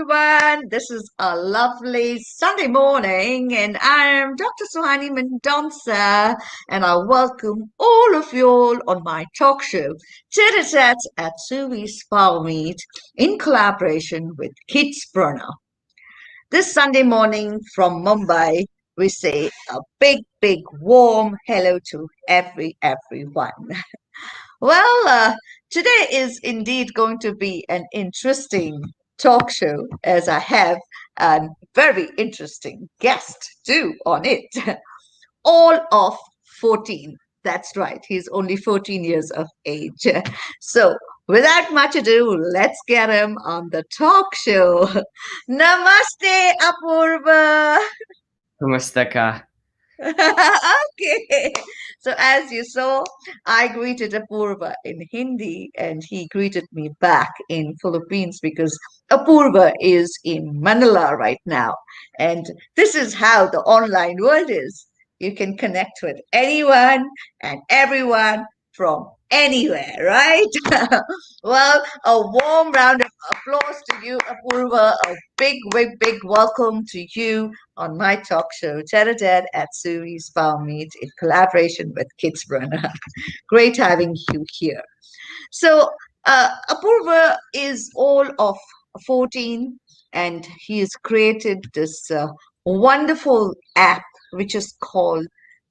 everyone. This is a lovely Sunday morning, and I'm Dr. Suhani Mendonça, and I welcome all of you all on my talk show, Tete at Suvees Power Meet, in collaboration with Kidspreneur. This Sunday morning from Mumbai, we say a big, warm hello to everyone. Today is indeed going to be an interesting talk show as I have a very interesting guest too on it. All of 14. That's right. He's only 14 years of age. So, without much ado, let's get him on the talk show. Namaste, Apoorv. Kumusta ka? Okay. So as you saw, I greeted Apurva in Hindi and he greeted me back in Philippines because Apurva is in Manila right now. And this is how the online world is. You can connect with anyone and everyone from anywhere, right? Well, a warm round of applause to you, Apurva. A big welcome to you on my talk show, Tete at Suvees Power Meet in collaboration with Kidspreneur. Great having you here. So, Apurva is all of 14 and he has created this wonderful app which is called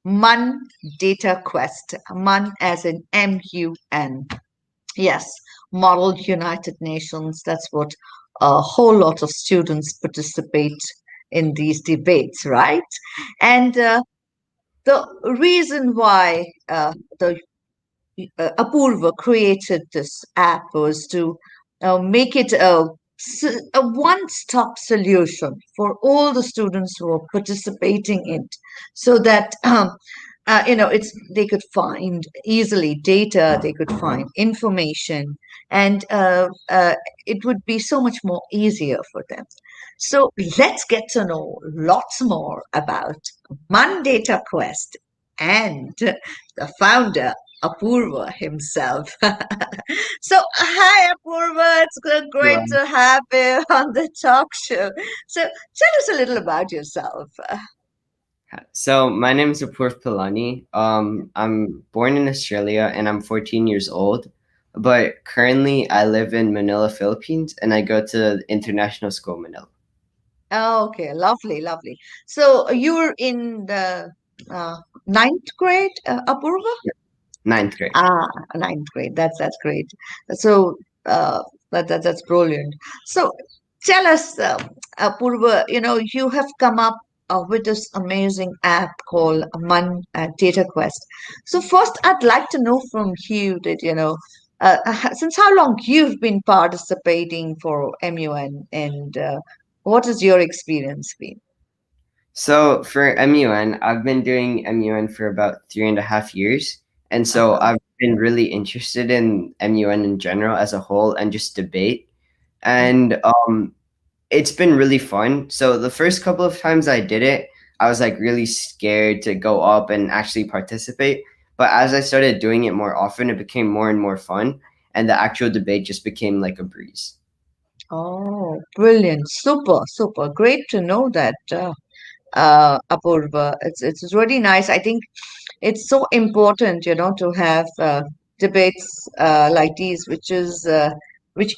MUN Dataquest. MUN as in MUN. Yes, Model United Nations. That's what a whole lot of students participate in these debates, right? And the reason why the Apurva created this app was to make it a one-stop solution for all the students who are participating in it, so that it's they could find easily data, they could find information, and it would be so much more easier for them. So let's get to know lots more about Data Quest and the founder Apurva himself. So, hi Apurva, it's great Diba? to have you on the talk show. So, tell us a little about yourself. So my name is Apoorv Pilani. I'm born in Australia and I'm 14 years old, but currently I live in Manila, Philippines, and I go to International School Manila. Okay, lovely. So, you were in the uh, ninth grade, Apurva? Ninth grade. Ah, ninth grade. That's great. So, uh, that's brilliant. So, tell us, Apurva, you have come up with this amazing app called Data Quest. So, first, I'd like to know from you that, since how long you've been participating for MUN and what has your experience been? So for MUN, I've been doing MUN for about 3.5 years. And so Uh-huh. I've been really interested in MUN in general as a whole and just debate. And it's been really fun. So the first couple of times I did it, I was like really scared to go up and actually participate. But as I started doing it more often, it became more and more fun. And the actual debate just became like a breeze. Oh, brilliant. Super. Great to know that. Apurva. It's really nice. I think it's so important, to have debates like these, which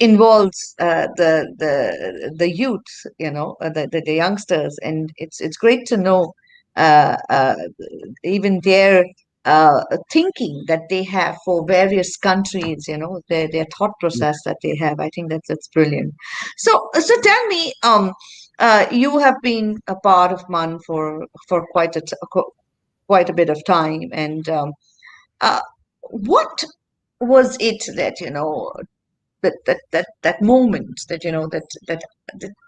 involves the youth, the youngsters, and it's great to know uh, uh, even their thinking that they have for various countries, their thought process that they have. I think that's brilliant. So tell me, you have been a part of MUN for quite a bit of time, and uh, what was it that that moment that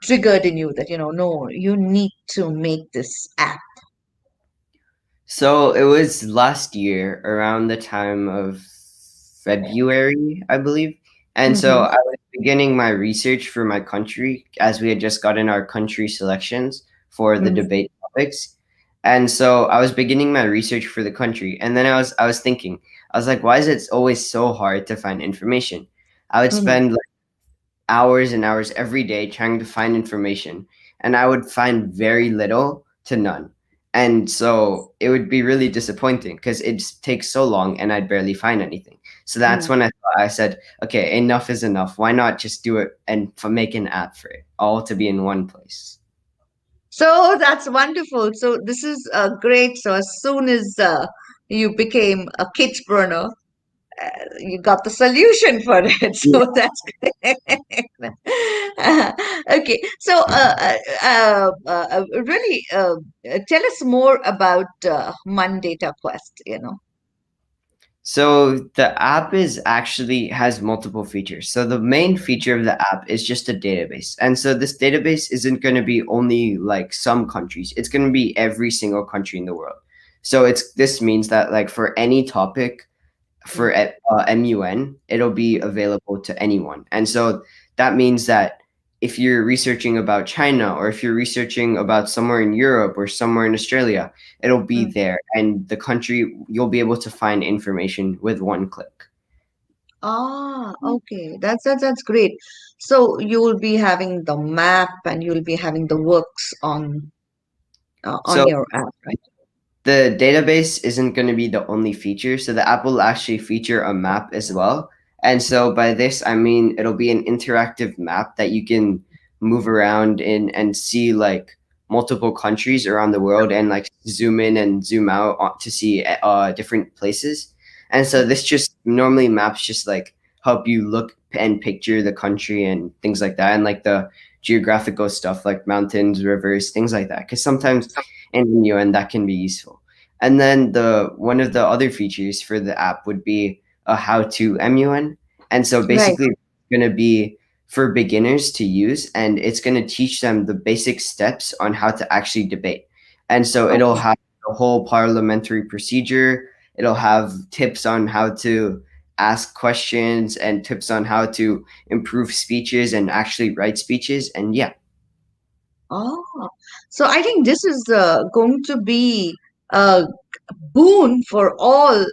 triggered in you that no, you need to make this app. So it was last year around the time of February, I believe. And so Mm-hmm. I was beginning my research for my country as we had just gotten our country selections for the Mm-hmm. debate topics. And so I was beginning my research for the country. And then I was thinking, I was like, why is it always so hard to find information? I would Mm-hmm. spend hours and hours every day trying to find information, and I would find very little to none. And so it would be really disappointing because it just takes so long and I'd barely find anything. So that's Mm. when I said, okay, enough is enough. Why not just do it and make an app for it, all to be in one place? So that's wonderful. So this is great. So as soon as you became a kidspreneur, you got the solution for it. Yeah. So that's great. Okay. So really, tell us more about Mun Data Quest. So the app is actually has multiple features. So the main feature of the app is just a database. And so this database isn't going to be only like some countries. It's going to be every single country in the world. So it's this means that like for any topic for Mm, MUN, it'll be available to anyone. And so that means that if you're researching about China or if you're researching about somewhere in Europe or somewhere in Australia, it'll be mm. there. And the country, you'll be able to find information with one click. Ah, okay. That's great. So you will be having the map and you'll be having the works on So your app, right? the database isn't going to be the only feature. So the app will actually feature a map as well. And so by this, I mean it'll be an interactive map that you can move around in and see like multiple countries around the world and like zoom in and zoom out to see different places. And so this just normally maps just like help you look and picture the country and things like that, and like the geographical stuff like mountains, rivers, things like that. Because sometimes in UN that can be useful. And then the one of the other features for the app would be a how to MUN. And so Right. basically it's going to be for beginners to use, and it's going to teach them the basic steps on how to actually debate. And so it'll Okay. have the whole parliamentary procedure. It'll have tips on how to ask questions and tips on how to improve speeches and actually write speeches. And yeah. Oh, so I think this is going to be a boon for all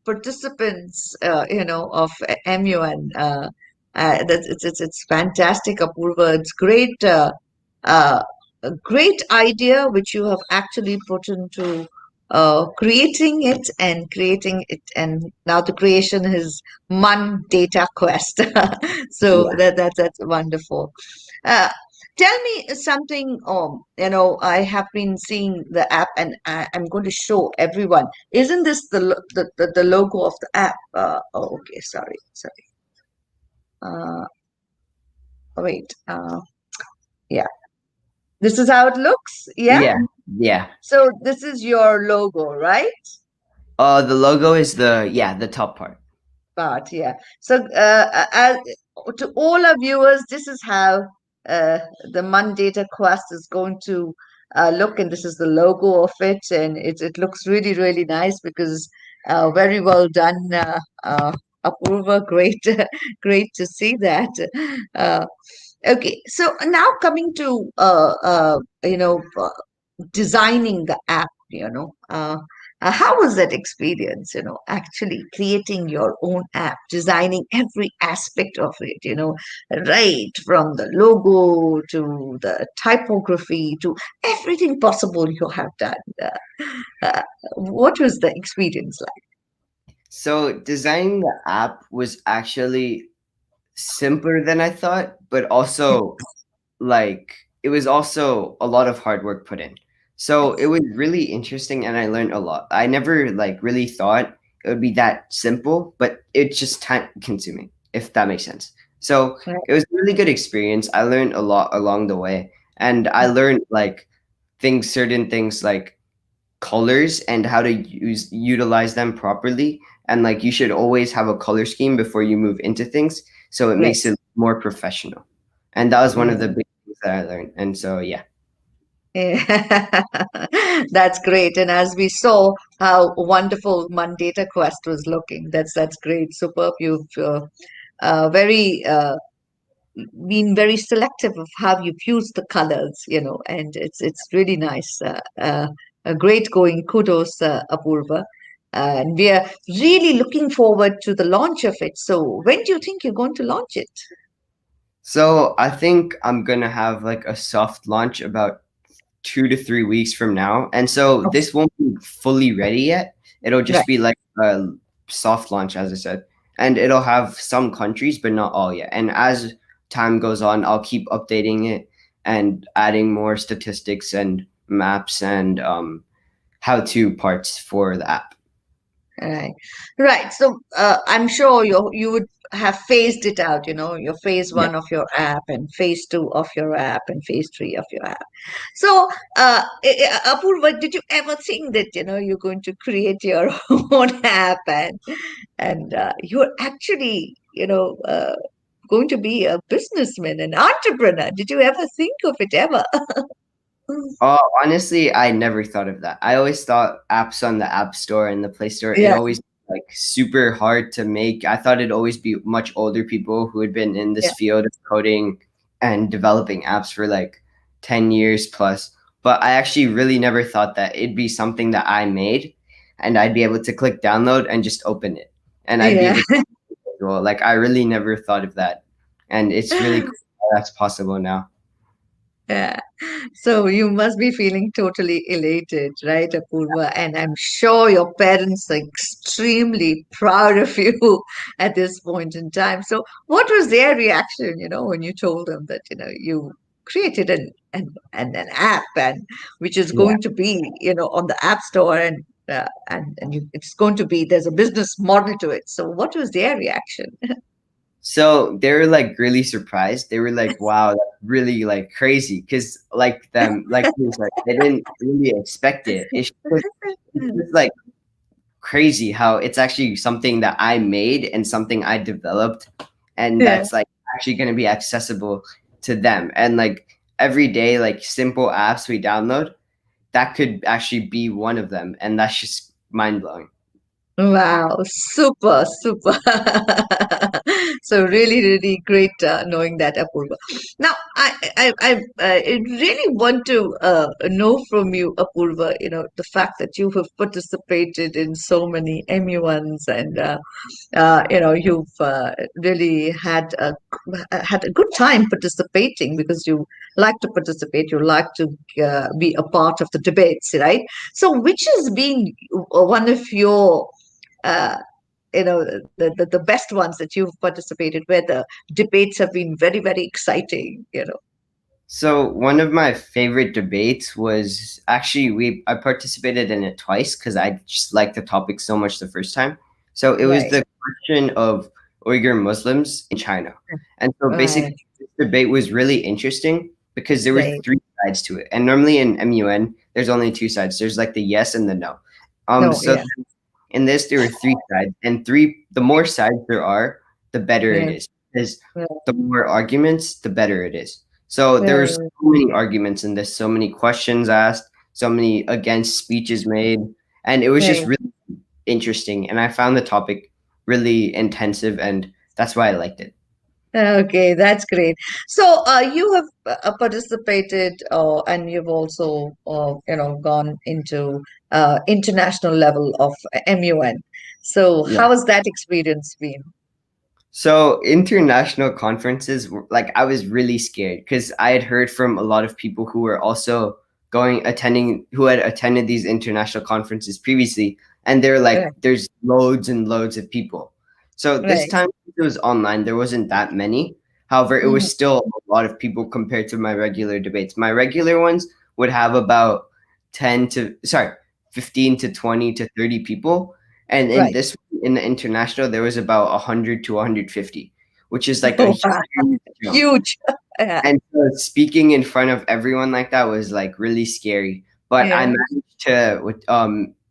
participants, of MUN. It's fantastic, Apoorva. It's great, a great idea which you have actually put into creating it, and now the creation is Mun Data Quest. So Yeah. that's wonderful. Uh, Tell me something. I have been seeing the app, and I'm going to show everyone. Isn't this the logo of the app? Oh, okay. Sorry. Uh, Wait. Yeah. This is how it looks. Yeah. Yeah. Yeah. So this is your logo, right? The logo is the top part. Part, yeah. So, to all our viewers, this is how uh, the Mondata Quest is going to look, and this is the logo of it, and it looks really, really nice because very well done, Apoorva. Great, great to see that. Uh, okay, so now coming to designing the app, how was that experience, actually creating your own app, designing every aspect of it, right from the logo to the typography to everything possible you have done. Uh, what was the experience like? So designing the app was actually simpler than I thought, but also like it was also a lot of hard work put in. So it was really interesting and I learned a lot. I never like really thought it would be that simple, but it's just time consuming, if that makes sense. So Right. it was a really good experience. I learned a lot along the way. And I learned like certain things like colors and how to utilize them properly, and like you should always have a color scheme before you move into things so it makes Yes. it more professional. And that was one of the Yeah. big things that I learned. And so yeah. Yeah. That's great. And as we saw how wonderful Mandata Quest was looking, that's great. Superb. You've very been very selective of how you've used the colors, and it's really nice. A great going. Kudos, Apoorva. And we are really looking forward to the launch of it. So when do you think you're going to launch it? So I think I'm gonna have like a soft launch about 2 to 3 weeks from now. And so Okay. this won't be fully ready yet. It'll Right. just be like a soft launch, as I said. And it'll have some countries, but not all yet. And as time goes on, I'll keep updating it and adding more statistics and maps and how to parts for the app. Right. Right. So I'm sure you would have phased it out, your phase Yeah. one of your app and phase two of your app and phase three of your app. So, Apoorva, did you ever think that, you're going to create your own app and you're actually, going to be a businessman, an entrepreneur? Did you ever think of it ever? Honestly, I never thought of that. I always thought apps on the App Store and the Play Store, it Yeah. always like super hard to make. I thought it'd always be much older people who had been in this Yeah. field of coding and developing apps for like 10 years plus. But I actually really never thought that it'd be something that I made and I'd be able to click download and just open it. And I'd be Yeah. able to well, like I really never thought of that. And it's really cool that that's possible now. Yeah. So you must be feeling totally elated, right, Apoorva? And I'm sure your parents are extremely proud of you at this point in time. So what was their reaction, when you told them that, you created an app and which is Yeah. going to be, on the App Store and it's going to be there's a business model to it. So what was their reaction? So they were like really surprised. They were like, "Wow, that's really like crazy." Because like them, like he was like, they didn't really expect it. It's just like crazy how it's actually something that I made and something I developed, and Yeah. that's like actually going to be accessible to them. And like every day, like simple apps we download, that could actually be one of them, and that's just mind blowing. Wow, super, super. So really, really great knowing that, Apurva. Now, I really want to know from you, Apurva, the fact that you have participated in so many MU1s and you've really had a good time participating because you like to participate, you like to be a part of the debates, right? So, which has been one of your uh, the best ones that you've participated where the debates have been very, very exciting. So one of my favorite debates was actually we I participated in it twice because I just liked the topic so much the first time. So it was Right, the question of Uyghur Muslims in China. And so basically right, this debate was really interesting because there were right. three sides to it. And normally in MUN there's only two sides. There's like the yes and the no. No, So yeah, in this there were three sides and the more sides there are, the better it yeah, is. Because yeah, the more arguments, the better it is. So yeah, there's so many arguments in this, so many questions asked, so many against speeches made, and it was yeah. just really interesting. And I found the topic really intensive, and that's why I liked it. Okay, that's great. So, you have participated, and you've also, gone into international level of MUN. So, Yeah. how has that experience been? So international conferences, like I was really scared because I had heard from a lot of people who were also who had attended these international conferences previously, and they're like, Right, there's loads and loads of people. So this right. time it was online, there wasn't that many. However, it Mhm. was still a lot of people compared to my regular debates. My regular ones would have about 15 to 20 to 30 people, and in Right. this in the international, there was about 100 to 150, which is like a Oh, wow. huge jump. Huge. Yeah, And so speaking in front of everyone like that was like really scary. But I yeah. managed to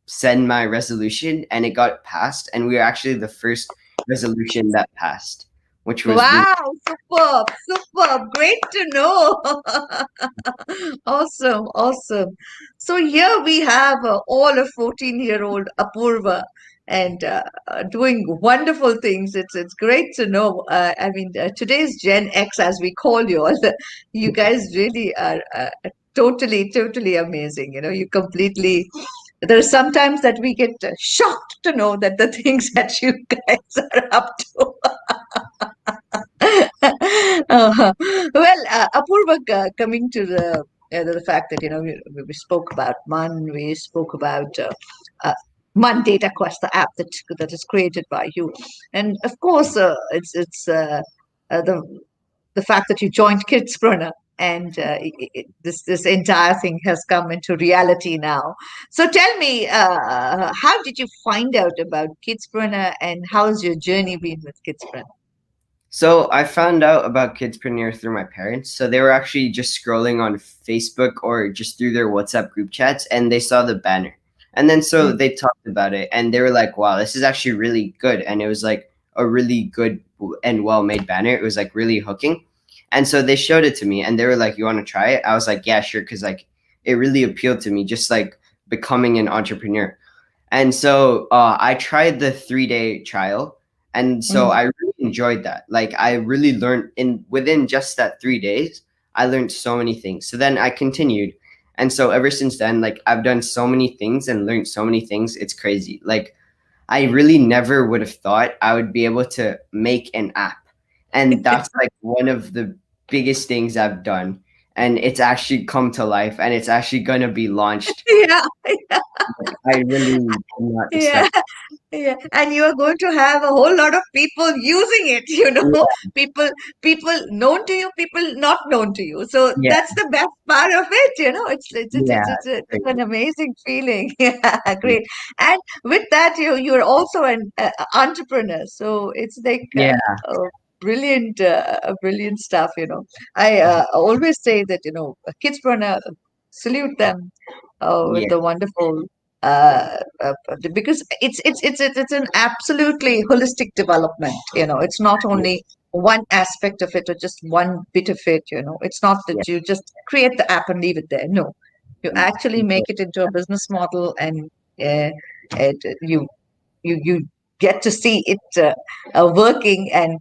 send my resolution and it got passed. And we were actually the first resolution that passed, which was really Wow, superb, superb. Great to know. Awesome, awesome. So here we have all a 14-year-old Apurva and doing wonderful things. It's great to know. I mean, today's Gen X, as we call you all, you guys really are totally, totally amazing. You completely. There are sometimes that we get shocked to know that the things that you guys are up to. Apurva, coming to the fact that we spoke about MUN, we spoke about uh, MUN Dataquest, the app that is created by you, and of course, the fact that you joined Kidspreneur, and this entire thing has come into reality now. So tell me, how did you find out about Kidspreneur, and how's your journey been with Kidspreneur? So I found out about Kidspreneur through my parents. So they were actually just scrolling on Facebook or just through their WhatsApp group chats, and they saw the banner. And then so they talked about it, and they were like, "Wow, this is actually really good." And it was like a really good and well made banner. It was like really hooking. And so they showed it to me, and they were like, "You want to try it?" I was like, "Yeah, sure," because like it really appealed to me, just like becoming an entrepreneur. And so I tried the 3 day trial, and so Mhm. I really enjoyed that. Like I really learned in within just that 3 days. I learned so many things. So then I continued, and so ever since then, like I've done so many things and learned so many things. It's crazy. Like I really never would have thought I would be able to make an app, and that's like one of the biggest things I've done. And it's actually come to life, and it's actually gonna be launched. Yeah, I really did not yeah. expect. Yeah, and you are going to have a whole lot of people using it, Yeah, people known to you, people not known to you. So yeah, that's the best part of it, yeah, it's great. an amazing feeling. Yeah, great. And with that, you're also an entrepreneur, so it's like Yeah, brilliant stuff. I always say that kidspreneur, salute them with yeah, the wonderful because it's an absolutely holistic development. It's not only one aspect of it or just one bit of it. It's not yeah, that you just create the app and leave it there. No, you mm, actually make it into a business model, and uh, you get to see it working, and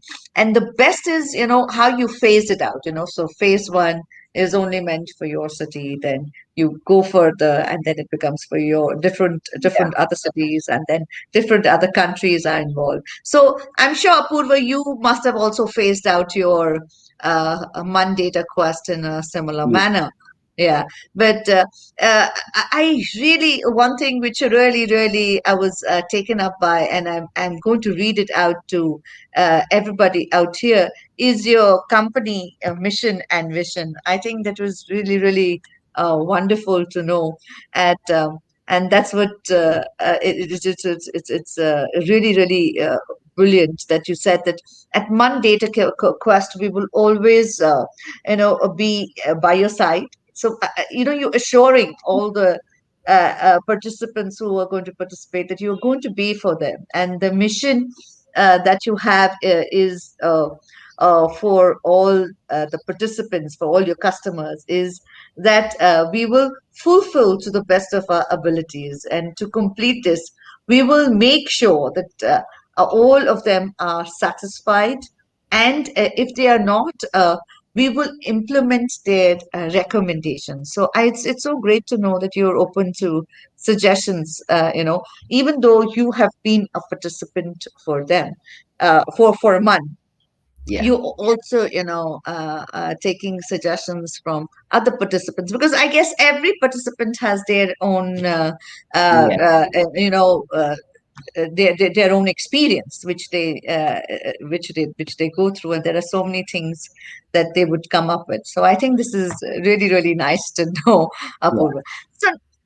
the best is how you phase it out. So phase one is only meant for your city, then you go further, and then it becomes for your yeah, different other cities, and then different other countries are involved. So I'm sure, Apurva, you must have also phased out your MUN data quest in a similar yeah. manner. Yeah, but I really, one thing which really I was taken up by, and I'm going to read it out to everybody out here, is your company mission and vision. I think that was really wonderful to know. At And that's what it's really brilliant that you said that at MUN Data Quest we will always be by your side. So you're assuring all the participants who are going to participate that you're going to be for them, and the mission that you have is for all the participants, for all your customers, is that we will fulfill to the best of our abilities, and to complete this we will make sure that all of them are satisfied, and if they are not, we will implement their recommendations. So it's so great to know that you're open to suggestions, even though you have been a participant for them, for a month. Yeah, You also, taking suggestions from other participants, because I guess every participant has their own, uh, yeah, uh, uh, you know, uh, their own experience, which they go through, and there are so many things that they would come up with. So I think this is really nice to know, yeah. Apurva.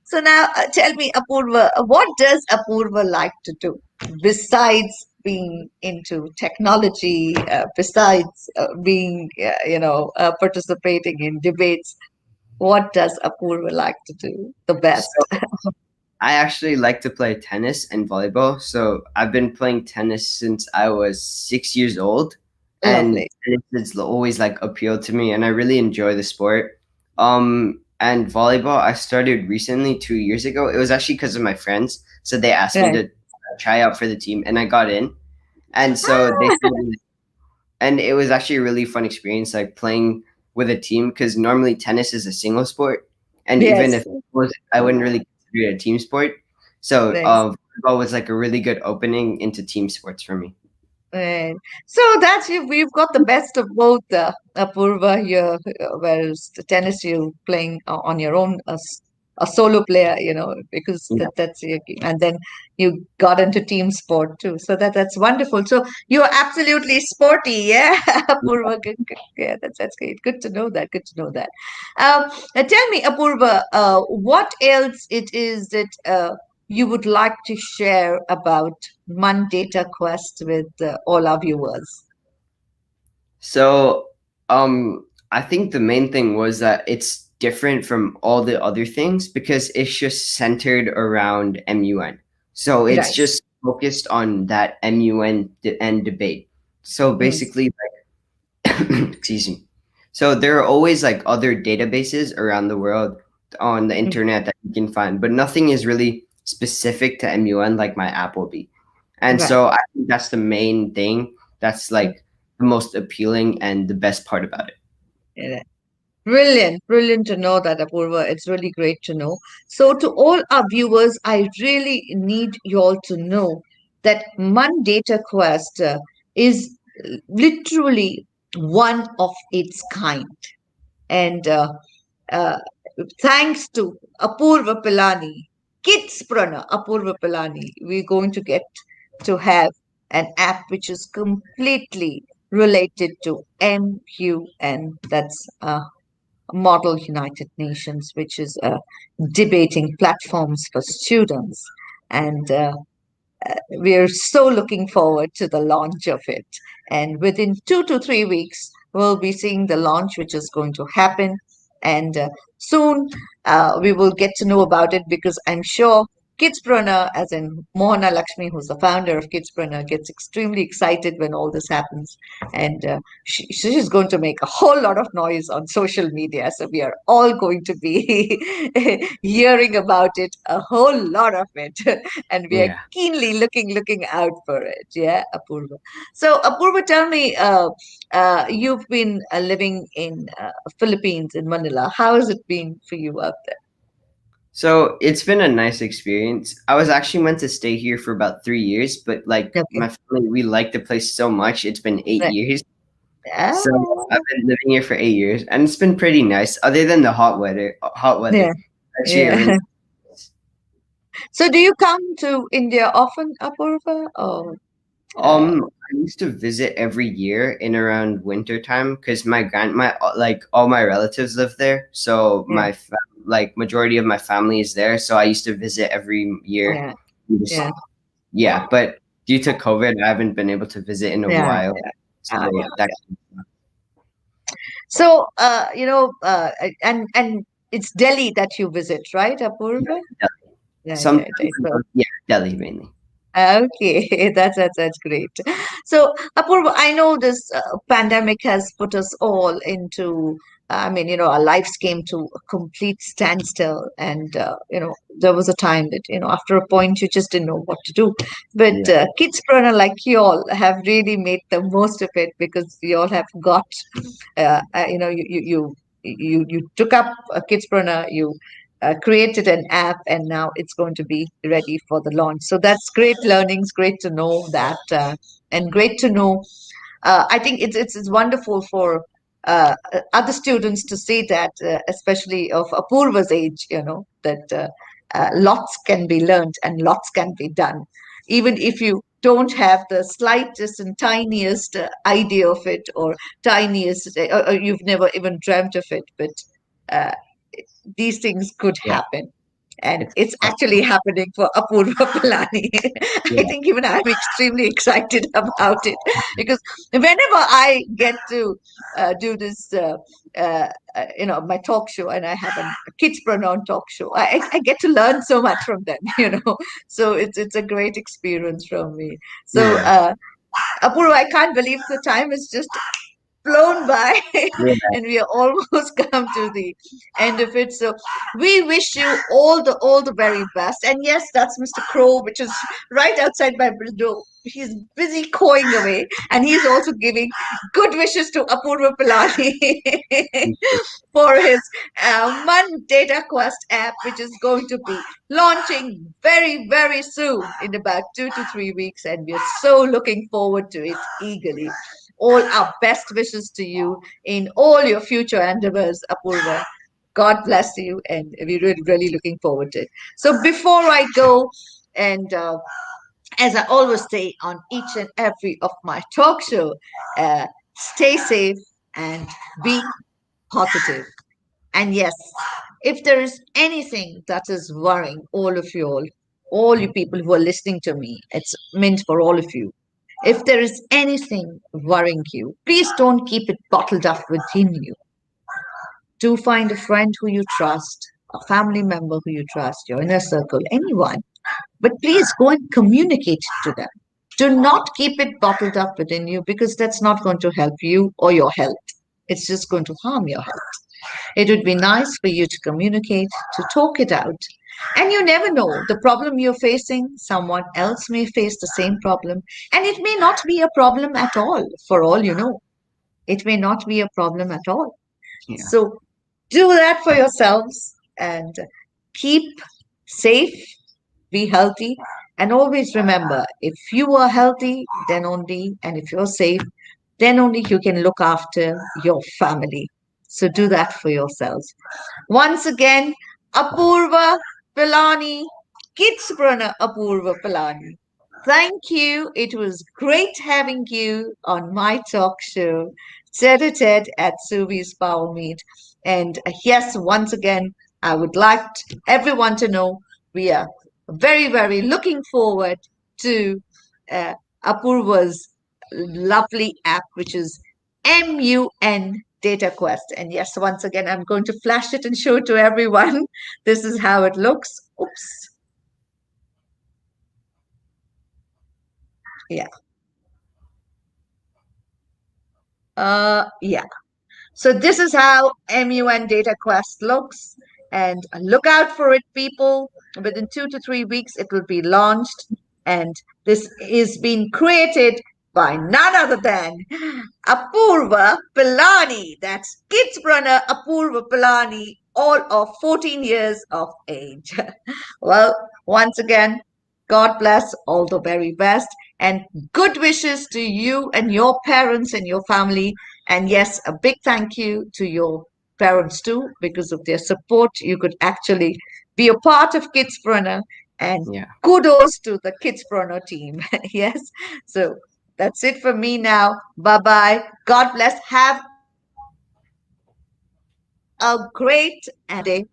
So now, tell me, Apurva, what does Apurva like to do besides being into technology, besides being participating in debates? What does Apurva like to do the best? So I actually like to play tennis and volleyball. So I've been playing tennis since I was 6 years old, and Lovely. tennis has always like appealed to me, and I really enjoy the sport. And volleyball, I started recently 2 years ago. It was actually because of my friends, so they asked me Right. to try out for the team, and I got in. And so they said, and it was actually a really fun experience, like playing with a team, because normally tennis is a single sport, and even Yes. if it was, I wouldn't really consider it a team sport. So Nice. volleyball was like a really good opening into team sports for me. Right. So that's you. We've got the best of both, Apurva here, whereas the tennis you playing on your own, a solo player, because Yeah. that's your game, and then you got into team sport too. So that's wonderful. So you're absolutely sporty, yeah, Apurva. Good, good, yeah, that's great. Good to know that. Good to know that. Tell me, Apurva, what else it is that you would like to share about Data Quest with all our viewers? So, I think the main thing was that it's different from all the other things because it's just centered around MUN. So it's Right. just focused on that MUN and debate. So Mm, basically, excuse me. So there are always like other databases around the world on the mm, internet that you can find, but nothing is really specific to MUN like my app will be. And right. so I think that's the main thing that's Mm, like the most appealing and the best part about it. yeah. Brilliant, brilliant to know that, Apurva. It's really great to know. So, to all our viewers, I really need you all to know that Data Quest is literally one of its kind. And uh, thanks to Apoorv Pilani, Kidspreneur Apoorv Pilani, we're going to get to have an app which is completely related to MUN. That's Model United Nations, which is debating platforms for students. And we're so looking forward to the launch of it. And within 2 to 3 weeks, we'll be seeing the launch, which is going to happen. And soon we will get to know about it because I'm sure Kidspreneur, as in Mohana Lakshmi, who's the founder of Kidspreneur, gets extremely excited when all this happens. And she's going to make a whole lot of noise on social media. So we are all going to be hearing about it, a whole lot of it. And we are Yeah. keenly looking out for it. Yeah, Apurva. So Apurva, tell me, you've been living in Philippines in Manila. How has it been for you out So it's been a nice experience. I was actually meant to stay here for about 3 years, but like there? Okay. my family, we like the place so much. It's been eight Right. years. Ah, So I've been living here for 8 years, and it's been pretty nice. Other than the hot weather, yeah, actually a yeah. really So do you come to India often, Apurva? Or I used to visit every year in around winter time because my like all my relatives live there. So yeah, like majority of my family is there. So I used to visit every year. yeah, Just, yeah, yeah, but due to COVID, I haven't been able to visit in a yeah, while. yeah. Ah, yeah. So that So, and it's Delhi that you visit, right, Apurva? Right, sometimes right, right. So, yeah, Delhi mainly. okay, that's great. So, Apurva, I know this pandemic has put us all into, I mean, our lives came to a complete standstill, and there was a time that after a point you just didn't know what to do. But Yeah, Kidspreneur like you all have really made the most of it because you all have got, you took up a Kidspreneur, you created an app, and now it's going to be ready for the launch. So that's great learnings. Great to know that, and great to know. I think it's wonderful for other students to see that, especially of Apurva's age. That lots can be learned and lots can be done, even if you don't have the slightest and tiniest idea of it, or tiniest, or you've never even dreamt of it, but. Uh, these things could yeah, happen. And it's it's actually possible. happening for Apoorv Pilani. I Yeah, think even I'm extremely excited about it because whenever I get to do this, my talk show, and I have a Kidspreneur talk show, I get to learn so much from them, So it's a great experience from me. So, yeah. Apoorv, I can't believe the time is just flown by Yeah. and we are almost come to the end of it. So we wish you all the very best. And yes, that's Mr. Crow, which is right outside my window. He's busy cawing away, and he's also giving good wishes to Apoorv Pilani Thank you. for his Mun Data Quest app, which is going to be launching very, very soon in about 2 to 3 weeks. And we're so looking forward to it eagerly. All our best wishes to you in all your future endeavors, Apurva. God bless you, and we're really, really looking forward to it. So before I go, and as I always say on each and every of my talk show, stay safe and be positive. And yes, if there is anything that is worrying all you people who are listening to me, it's meant for all of you. If there is anything worrying you, please don't keep it bottled up within you. Do find a friend who you trust, a family member who you trust, your inner circle, anyone. But please go and communicate to them. Do not keep it bottled up within you because that's not going to help you or your health. It's just going to harm your health. It would be nice for you to communicate, to talk it out. And you never know, the problem you're facing, someone else may face the same problem. And it may not be a problem at all, for all you know. It may not be a problem at all. Yeah. So do that for yourselves and keep safe, be healthy, and always remember if you are healthy, then only, and if you're safe, then only you can look after your family. So do that for yourselves. Once again, Apoorv Pilani, Kidspreneur Apoorv Pilani. Thank you. It was great having you on my talk show, Tete Ted at Suvees Power Meet. And yes, once again, I would like everyone to know we are very, very looking forward to uh, Apoorva's lovely app, which is MUN Dataquest. And yes, once again, I'm going to flash it and show it to everyone. This is how it looks. Oops. Yeah. Yeah. So this is how MUN Data Quest looks. And look out for it, people. Within 2 to 3 weeks, it will be launched. And this is being created by none other than Apoorv Pilani. That's Kidspreneur Apoorv Pilani, all of 14 years of age. Well, once again, God bless, all the very best, and good wishes to you and your parents and your family. And yes, a big thank you to your parents too, because of their support. You could actually be a part of Kidspreneur, and Yeah. kudos to the Kidspreneur team. Yes. So that's it for me now. Bye bye. God bless. Have a great and day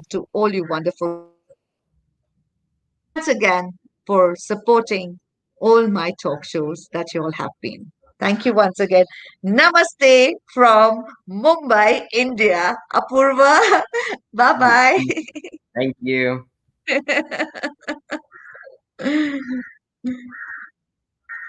to all you wonderful listeners. And thank you once again for supporting all my talk shows that you all have been. Thank you once again. Namaste from Mumbai, India. Apurva, bye Thank you. bye.